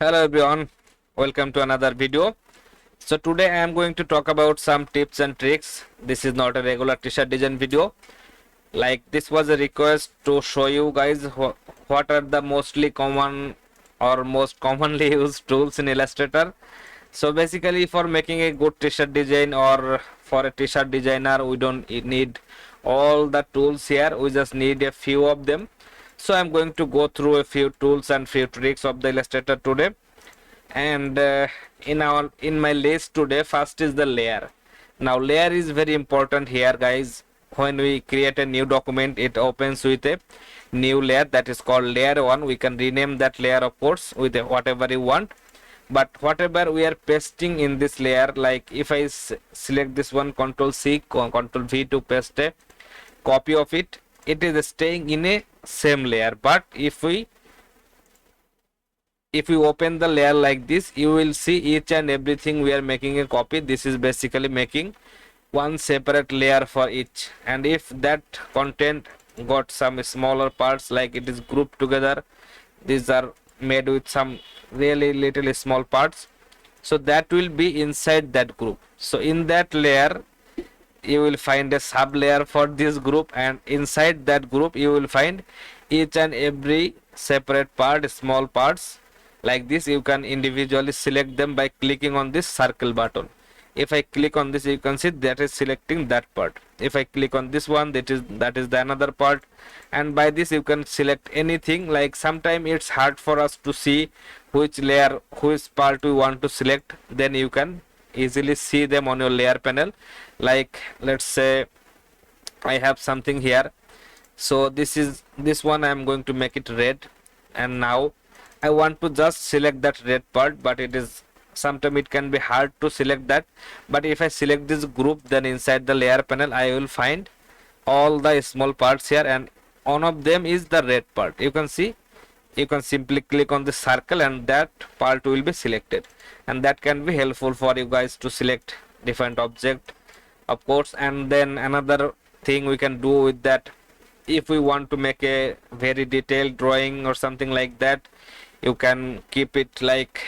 Hello everyone, welcome to another video. So today I am going to talk about some tips and tricks. This is not a regular t-shirt design video. Like this was a request to show you guys what are the mostly common or most commonly used tools in Illustrator. So basically for making a good t-shirt design or for a t-shirt designer we don't need all the tools here, we just need a few of them. So I'm going to go through a few tools and few tricks of the Illustrator today. And in my list today, first is the layer. Now layer is very important here guys. When we create a new document, it opens with a new layer that is called layer 1. We can rename that layer of course with whatever you want, but whatever we are pasting in this layer, like if I select this one, Ctrl C, Ctrl V to paste a copy of it, it is staying in a same layer. But if we open the layer like this, you will see each and everything we are making a copy. This is basically making one separate layer for each, and if that content got some smaller parts, like it is grouped together, these are made with some really little small parts, so that will be inside that group. So in that layer you will find a sub layer for this group, and inside that group you will find each and every separate part, small parts like this. You can individually select them by clicking on this circle button. If I click on this, you can see that is selecting that part. If I click on this one, that is the another part, and by this you can select anything. Like sometimes it's hard for us to see which layer, which part we want to select, then you can easily see them on your layer panel. Like let's say I have something here, so this one I am going to make it red, and now I want to just select that red part, but it is sometimes it can be hard to select that. But if I select this group, then inside the layer panel I will find all the small parts here, and one of them is the red part. You can see, you can simply click on the circle and that part will be selected, and that can be helpful for you guys to select different object of course. And then another thing we can do with that, if we want to make a very detailed drawing or something like that, you can keep it like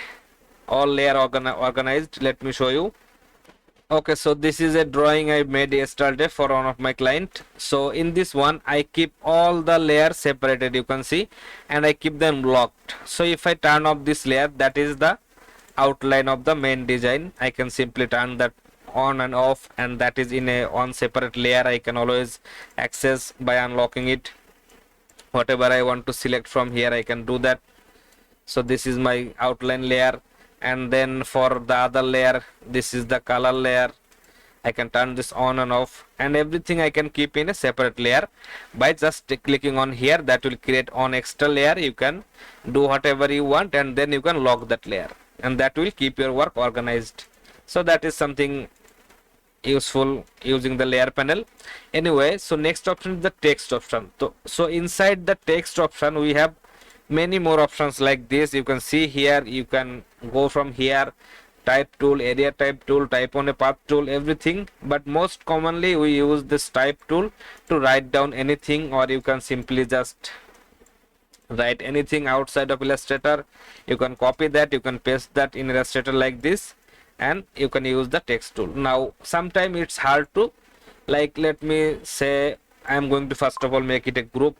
all layer organized. Let me show you. Okay, so this is a drawing I made yesterday for one of my client. So in this one I keep all the layers separated, you can see, and I keep them locked. So if I turn off this layer, that is the outline of the main design, I can simply turn that on and off, and that is in a one separate layer. I can always access by unlocking it. Whatever I want to select from here, I can do that. So this is my outline layer, and then for the other layer, this is the color layer. I can turn this on and off, and everything I can keep in a separate layer by just clicking on here. That will create one extra layer. You can do whatever you want, and then you can lock that layer, and that will keep your work organized. So that is something useful using the layer panel. Anyway, so next option is the text option. So inside the text option we have many more options like this. You can see here, you can go from here, type tool, area type tool, type on a path tool, everything. But most commonly we use this type tool to write down anything, or you can simply just write anything outside of Illustrator. You can copy that, you can paste that in Illustrator like this, and you can use the text tool. Now sometimes it's hard to, like let me say I am going to first of all make it a group,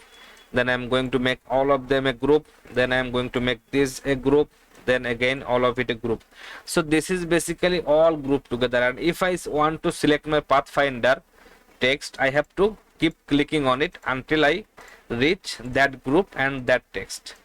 then I am going to make all of them a group, then I am going to make this a group, then again all of it a group. So this is basically all grouped together, and if I want to select my pathfinder text, I have to keep clicking on it until I reach that group and that text.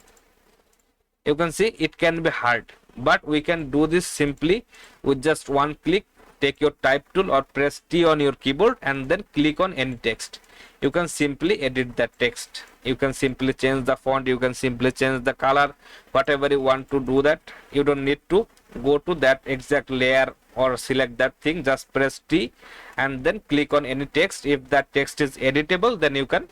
You can see it can be hard, but we can do this simply with just one click. Take your type tool or press T on your keyboard and then click on any text. You can simply edit that text. You can simply change the font, you can simply change the color, whatever you want to do that. You don't need to go to that exact layer or select that thing. Just press T and then click on any text. If that text is editable, then you can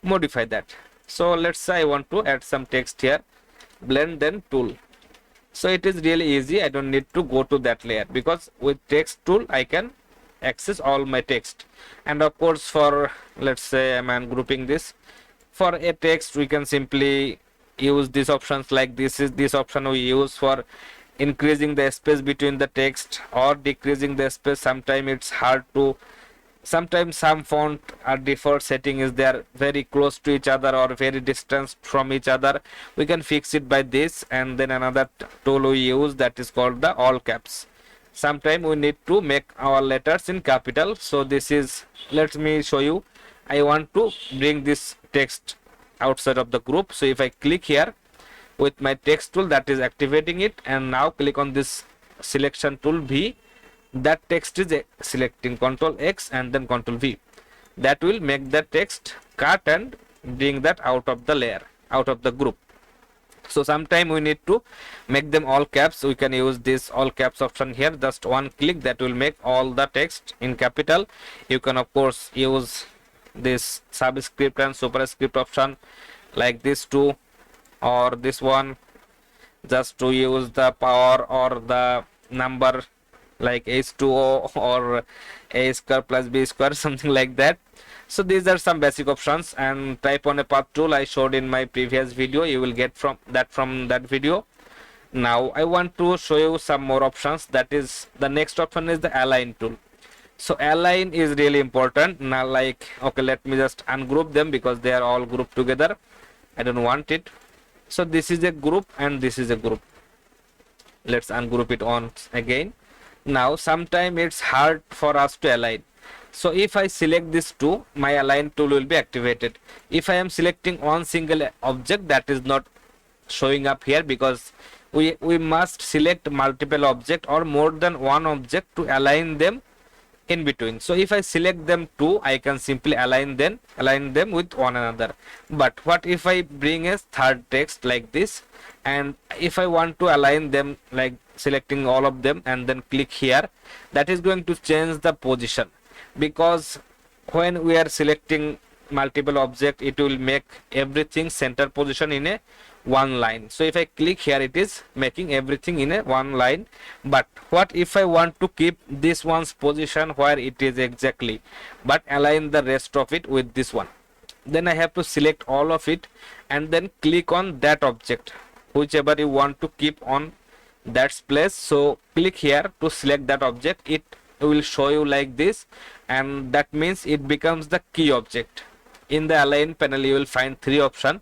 modify that. So let's say I want to add some text here, blend then tool. So it is really easy. I don't need to go to that layer, because with text tool I can access all my text. And of course, for let's say I'm ungrouping this, for a text we can simply use these options. Like this option we use for increasing the space between the text or decreasing the space. Sometimes it's hard to, sometimes some font or default setting is there very close to each other or very distant from each other. We can fix it by this. And then another tool we use, that is called the all caps. Sometimes we need to make our letters in capital. So this is, let me show you. I want to bring this text outside of the group. So if I click here with my text tool, that is activating it, and now click on this selection tool V, that text is selecting, Control X and then Control V. That will make the text cut and bring that out of the layer, out of the group. So sometime we need to make them all caps. We can use this all caps option here, just one click, that will make all the text in capital. You can of course use this subscript and superscript option like this too, or this one, just to use the power or the number like H2O or A square plus B square, something like that. So these are some basic options. And type on a path tool I showed in my previous video, you will get from that video. Now I want to show you some more options. That is, the next option is the align tool. So align is really important. Now, like, okay, let me just ungroup them because they are all grouped together. I don't want it. So this is a group and this is a group. Let's ungroup it once again. Now sometime it's hard for us to align. So if I select this two, my align tool will be activated. If I am selecting one single object, that is not showing up here, because we must select multiple object or more than one object to align them in between. So if I select them two, I can simply align them with one another. But what if I bring a third text like this, and if I want to align them, like selecting all of them and then click here, that is going to change the position, because when we are selecting multiple object, it will make everything center position in a one line. So if I click here, it is making everything in a one line. But what if I want to keep this one's position where it is exactly, but align the rest of it with this one? Then I have to select all of it and then click on that object, whichever you want to keep on that place. So click here to select that object. It will show you like this, and that means it becomes the key object. In the align panel, you will find three options.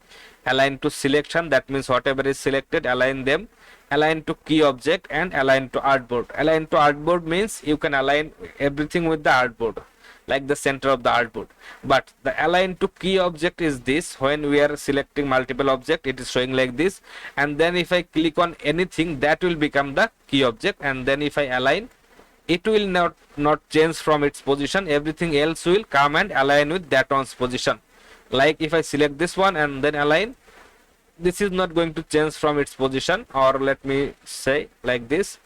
Align to selection, that means whatever is selected, align them. Align to key object and align to artboard. Align to artboard means you can align everything with the artboard, like the center of the artboard. But the align to key object is this. When we are selecting multiple object, it is showing like this, and then if I click on anything, that will become the key object. And then if I align, it will not change from its position. Everything else will come and align with that one's position. Like if I select this one and then align, this is not going to change from its position. Or let me say like this,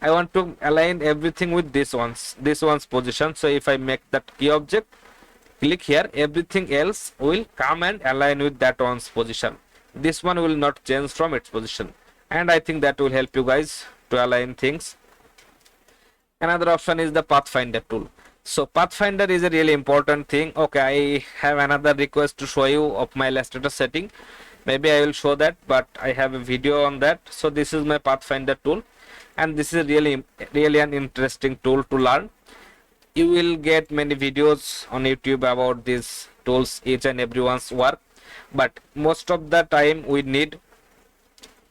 I want to align everything with this one's position. So if I make that key object, click here, everything else will come and align with that one's position. This one will not change from its position. And I think that will help you guys to align things. Another option is the Pathfinder tool. So Pathfinder is a really important thing. Okay, I have another request to show you of my Illustrator setting. Maybe I will show that, but I have a video on that. So this is my Pathfinder tool, and this is really an interesting tool to learn. You will get many videos on YouTube about these tools, each and everyone's work, but most of the time we need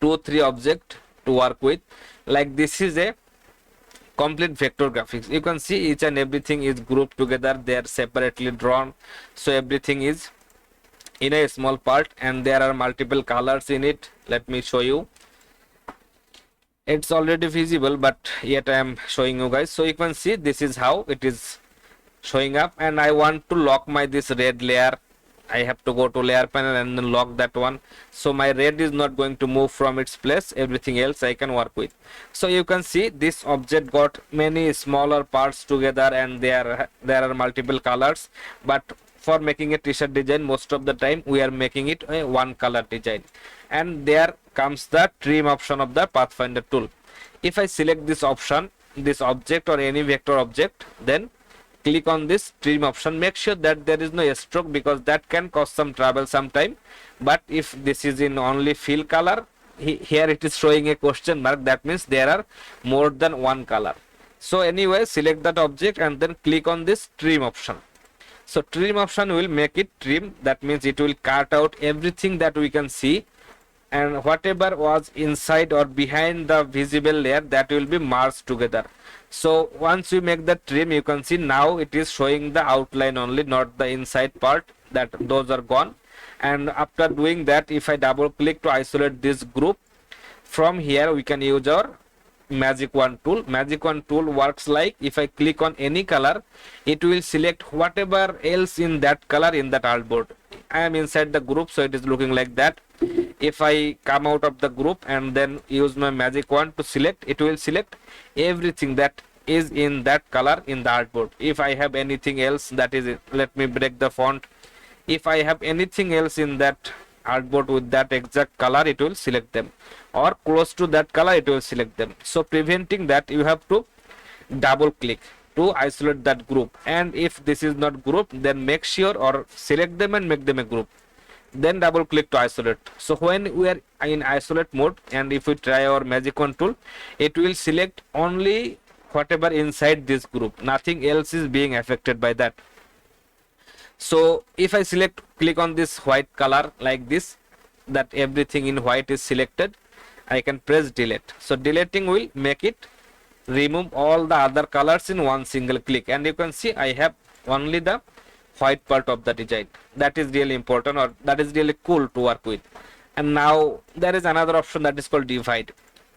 2-3 objects to work with. Like this is a complete vector graphics. You can see each and everything is grouped together, they are separately drawn, so everything is in a small part, and there are multiple colors in it. Let me show you. It's already visible, but yet I am showing you guys. So you can see this is how it is showing up, and I want to lock my this red layer. I have to go to layer panel and then lock that one, so my red is not going to move from its place. Everything else I can work with. So you can see this object got many smaller parts together, and there are multiple colors. But for making a t-shirt design, most of the time we are making it a one color design. And there comes the trim option of the Pathfinder tool. If I select this option, this object or any vector object, then click on this trim option. Make sure that there is no stroke because that can cause some trouble sometime. But if this is in only fill color, here it is showing a question mark, that means there are more than one color. So anyway, select that object and then click on this trim option. So trim option will make it trim, that means it will cut out everything that we can see, and whatever was inside or behind the visible layer, that will be merged together. So once you make the trim, you can see now it is showing the outline only, not the inside part, that those are gone. And after doing that, if I double click to isolate this group, from here we can use our magic wand tool. Magic wand tool works like, if I click on any color, it will select whatever else in that color in that artboard. I am inside the group, so it is looking like that. If I come out of the group and then use my magic wand to select, it will select everything that is in that color in the artboard. If I have anything else, that is it. Let me break the font. If I have anything else in that artboard with that exact color, it will select them, or close to that color it will select them. So preventing that, you have to double click to isolate that group, and if this is not group, then make sure or select them and make them a group, then double click to isolate. So when we are in isolate mode and if we try our magic wand tool, it will select only whatever inside this group, nothing else is being affected by that. So if I select, click on this white color like this, that everything in white is selected, I can press delete. So deleting will make it remove all the other colors in one single click, and you can see I have only the white part of the design. That is really important, or that is really cool to work with. And now there is another option that is called divide.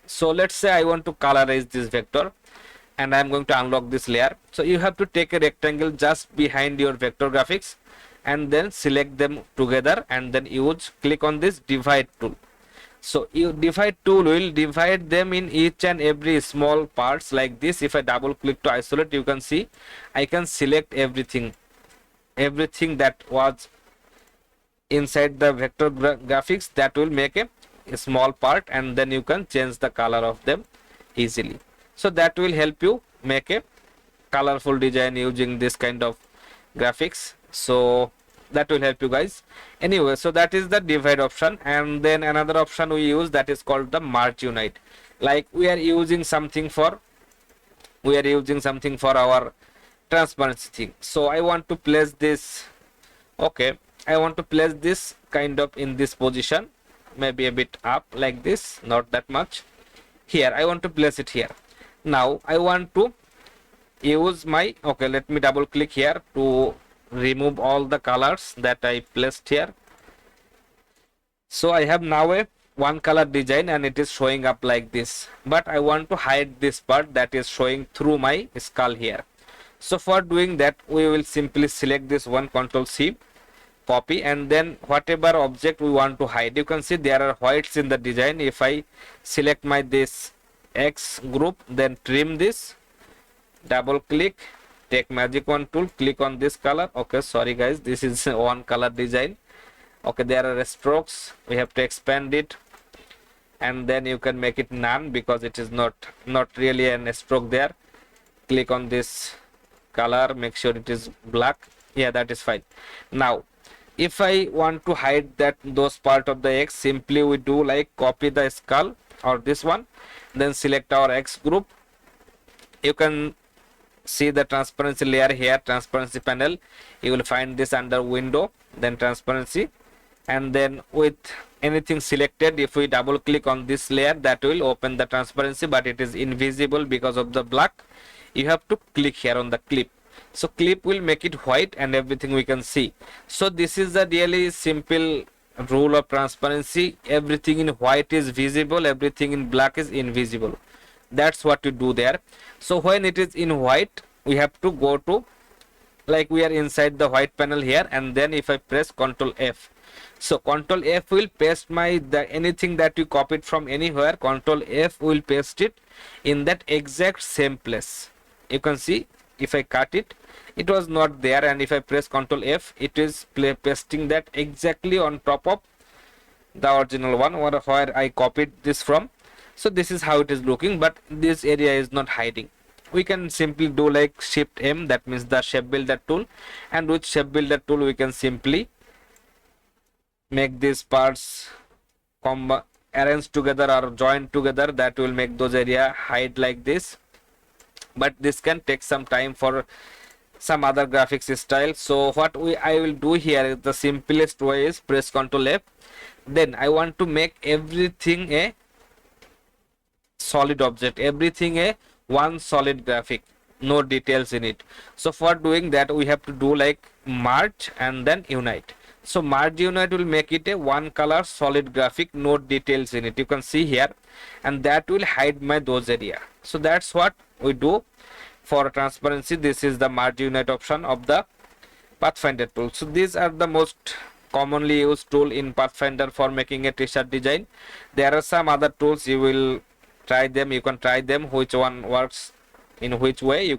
So let's say I want to colorize this vector and I am going to unlock this layer. So you have to take a rectangle just behind your vector graphics and then select them together and then click on this divide tool. So you divide tool will divide them in each and every small parts like this. If I double click to isolate, you can see I can select everything that was inside the vector graphics, that will make a small part, and then you can change the color of them easily. So that will help you make a colorful design using this kind of graphics. So that will help you guys. Anyway, so that is the divide option, and then another option we use, that is called the merge unite. Like we are using something for our transparency thing. So I want to place this, okay, I want to place this kind of in this position, maybe a bit up like this, not that much. Here I want to place it here. Now I want to use my, okay, let me double click here to remove all the colors that I placed here. So I have now a one color design and it is showing up like this, but I want to hide this part that is showing through my skull here. So for doing that, we will simply select this one, Ctrl C, copy, and then whatever object we want to hide, you can see there are whites in the design. If I select my this X group, then trim this, double click, take magic wand tool, click on this color. Okay, sorry guys, this is one color design. Okay, there are strokes, we have to expand it, and then you can make it none because it is not really a stroke there. Click on this color, make sure it is black. Yeah, that is fine. Now if I want to hide those part of the X, simply we do like copy the skull or this one, then select our X group. You can see the transparency layer here, transparency panel. You will find this under window, then transparency, and then with anything selected, if we double click on this layer, that will open the transparency, but it is invisible because of the black. You have to click here on the clip. So clip will make it white and everything we can see. So this is a really simple rule of transparency. Everything in white is visible, everything in black is invisible. That's what you do there. So when it is in white, we have to go to, like we are inside the white panel here, and then if I press Ctrl F, so Ctrl F will paste anything that you copied from anywhere. Ctrl F will paste it in that exact same place. You can see if I cut it, it was not there, and if I press Ctrl F, it is pasting that exactly on top of the original one where I copied this from. So this is how it is looking, but this area is not hiding. we can simply do like shift M, that means the shape builder tool, and with shape builder tool we can simply make these parts arrange together or join together. That will make those area hide like this, but this can take some time for some other graphics style. So what I will do here, the simplest way is press Ctrl F. Then I want to make everything a solid object, everything a one solid graphic, no details in it. So for doing that we have to do like merge and then unite. So merge unite will make it a one color solid graphic, no details in it, you can see here, and that will hide my those area. So that's what we do for transparency. This is the merge unite option of the Pathfinder tool. So these are the most commonly used tool in Pathfinder for making a t-shirt design. There are some other tools, you will try them, you can try them which one works in which way. You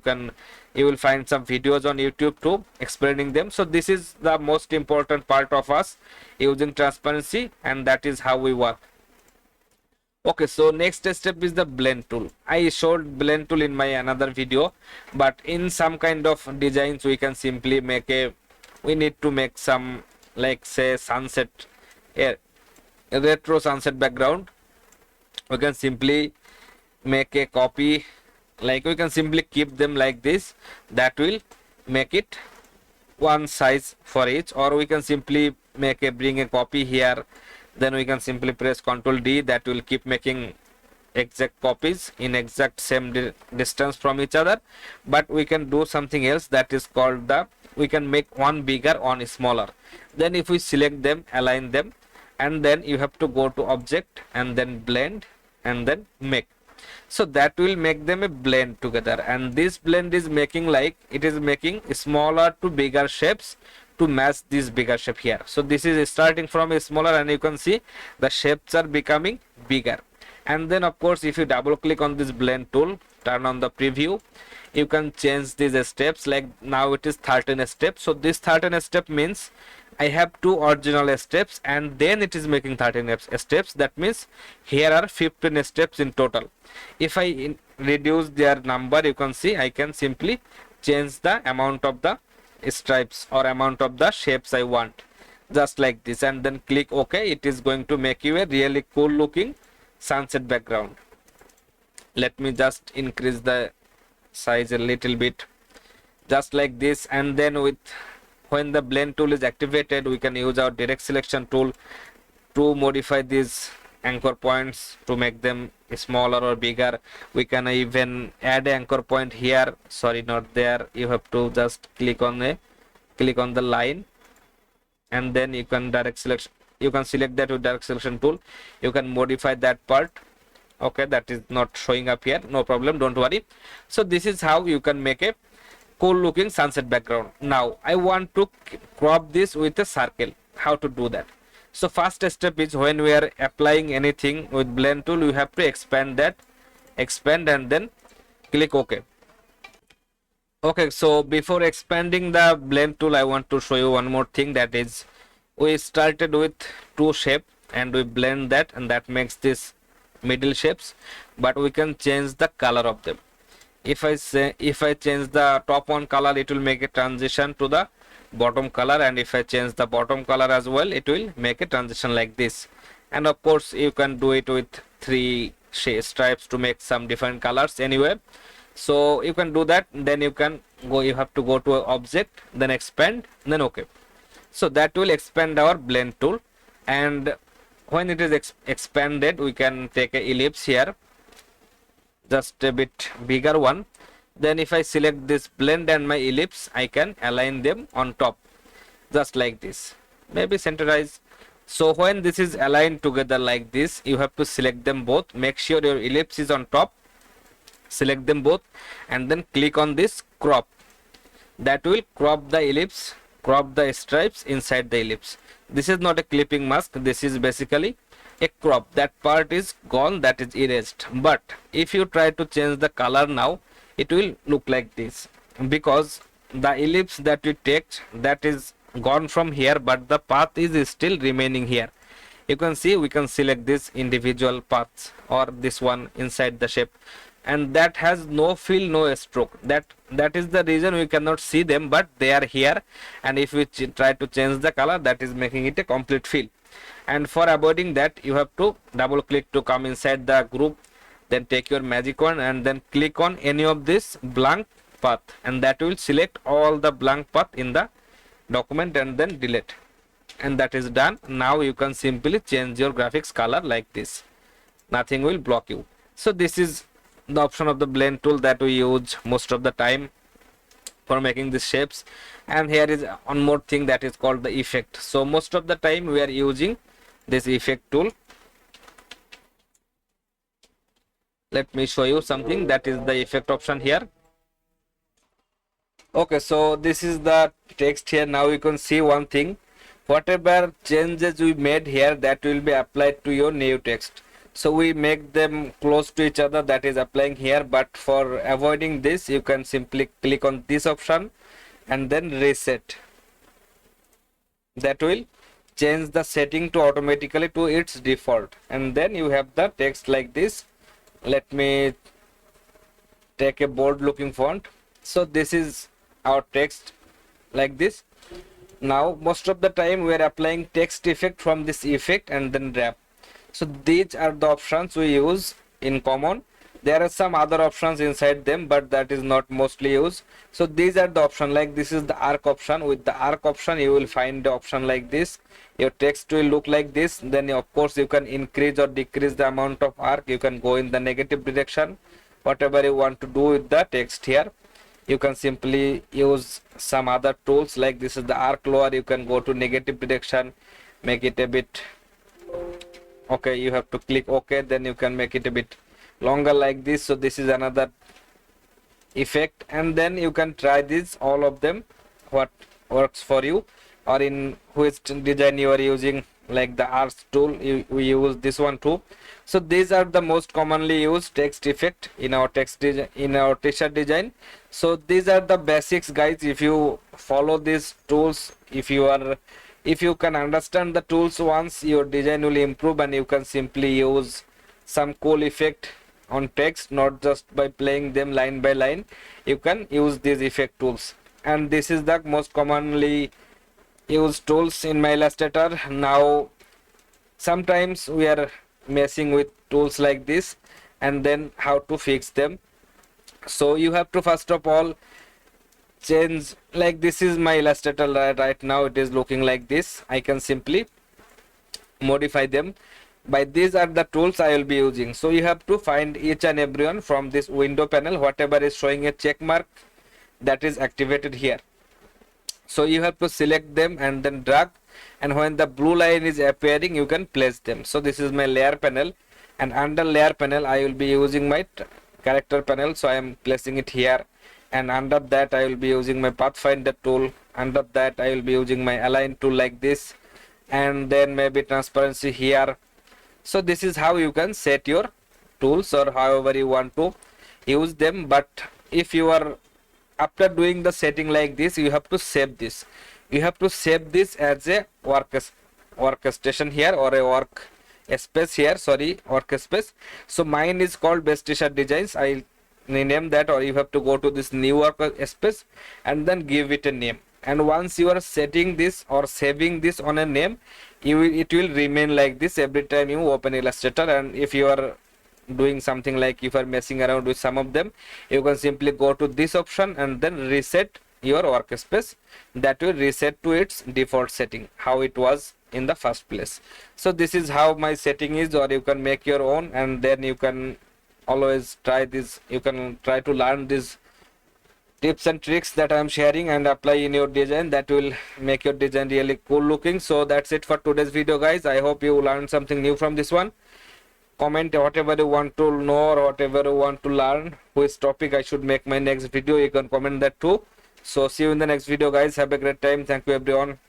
will find some videos on YouTube too explaining them. So this is the most important part of us using transparency, and that is how we work. Okay, so next step is the blend tool. I showed blend tool in my another video, but in some kind of designs we can simply make we need to make some, like say sunset, a retro sunset background. We can simply make a copy, like we can simply keep them like this, that will make it one size for each, or we can simply bring a copy here, then we can simply press Ctrl D, that will keep making exact copies in exact same distance from each other. But we can do something else, that is called we can make one bigger, one smaller. Then if we select them, align them, and then you have to go to object and then blend and then make. So that will make them a blend together, and this blend is making like it is making smaller to bigger shapes to match this bigger shape here. So this is starting from a smaller, and you can see the shapes are becoming bigger. And then of course if you double click on this blend tool, turn on the preview, you can change these steps. Like now it is 13 steps. So this 13 step means I have two original steps and then it is making 13 steps. That means here are 15 steps in total. If I reduce their number, you can see I can simply change the amount of the stripes or amount of the shapes I want, just like this, and then click OK. It is going to make you a really cool looking sunset background. Let me just increase the size a little bit, just like this. And then when the blend tool is activated, we can use our direct selection tool to modify these anchor points to make them smaller or bigger. We can even add an anchor point here, sorry, not there. You have to just click on the line, and then you can select that with direct selection tool. You can modify that part. Okay, that is not showing up here, no problem, don't worry. So this is how you can make a cool looking sunset background. Now I want to crop this with a circle. How to do that? So first step is, when we are applying anything with blend tool, you have to expand and then click OK. Okay, so before expanding the blend tool, I want to show you one more thing, that is we started with two shape and we blend that, and that makes this middle shapes, but we can change the color of them. If I change the top one color, it will make a transition to the bottom color, and if I change the bottom color as well, it will make a transition like this. And of course you can do it with three stripes to make some different colors anyway. So you can do that. Then you have to go to object, then expand, then OK. So that will expand our blend tool, and when it is expanded, we can take a ellipse here, just a bit bigger one. Then if I select this blend and my ellipse, I can align them on top, just like this, maybe centerize. So when this is aligned together like this, you have to select them both, make sure your ellipse is on top, select them both, and then click on this crop. That will crop the ellipse, crop the stripes inside the ellipse. This is not a clipping mask, this is basically a crop. That part is gone, that is erased. But if you try to change the color now, it will look like this, because the ellipse that we take, that is gone from here, but the path is still remaining here. You can see we can select this individual paths or this one inside the shape, and that has no fill, no stroke. That is the reason we cannot see them, but they are here. And if we try to change the color, that is making it a complete fill. And for avoiding that, you have to double click to come inside the group, then take your magic wand and then click on any of this blank path, and that will select all the blank path in the document and then delete. And that is done. Now you can simply change your graphics color like this. Nothing will block you. So this is the option of the blend tool that we use most of the time for making these shapes. And here is one more thing that is called the effect. So most of the time we are using this effect tool. Let me show you something. That is the effect option here. Okay, so this is the text here. Now you can see one thing. Whatever changes we made here, that will be applied to your new text. So we make them close to each other, that is applying here. But for avoiding this, you can simply click on this option and then reset. That will change the setting to automatically to its default, and then you have the text like this. Let me take a bold looking font. So this is our text like this. Now most of the time we are applying text effect from this effect and then wrap. So these are the options we use in common. There are some other options inside them, but that is not mostly used. So these are the option, like this is the arc option. With the arc option you will find the option like this. Your text will look like this. Then of course you can increase or decrease the amount of arc. You can go in the negative direction, whatever you want to do with the text here. You can simply use some other tools, like this is the arc lower. You can go to negative direction, make it a bit okay. You have to click OK, then you can make it a bit longer like this. So this is another effect, and then you can try this, all of them, what works for you, or in which design you are using. Like the arc tool, we use this one too. So these are the most commonly used text effect in our text design, in our t-shirt design. So these are the basics, guys. If you follow these tools, if you can understand the tools once, your design will improve, and you can simply use some cool effect on text, not just by playing them line by line. You can use these effect tools, and this is the most commonly used tools in my Illustrator. Now sometimes we are messing with tools like this, and then how to fix them. So you have to first of all change, like this is my Illustrator right now, it is looking like this. I can simply modify them by these are the tools I will be using. So you have to find each and every one from this window panel. Whatever is showing a check mark, that is activated here. So you have to select them and then drag, and when the blue line is appearing, you can place them. So this is my layer panel, and under layer panel I will be using my character panel. So I am placing it here, and under that I will be using my pathfinder tool. Under that I will be using my align tool like this, and then maybe transparency here. So this is how you can set your tools, or however you want to use them. But if you are, after doing the setting like this, you have to save this. You have to save this as a workstation here, or a work space here, sorry, workspace. So mine is called best t-shirt designs. I name that, or you have to go to this new workspace and then give it a name. And once you are setting this or saving this on a name, it will remain like this every time you open Illustrator. And if you are doing something like, if you are messing around with some of them, you can simply go to this option and then reset your workspace. That will reset to its default setting, how it was in the first place. So this is how my setting is, or you can make your own, and then you can always try this. You can try to learn these tips and tricks that I am sharing and apply in your design. That will make your design really cool looking. So that's it for today's video, guys. I hope you learned something new from this one. Comment whatever you want to know, or whatever you want to learn, which topic I should make my next video. You can comment that too. So see you in the next video, guys. Have a great time. Thank you, everyone.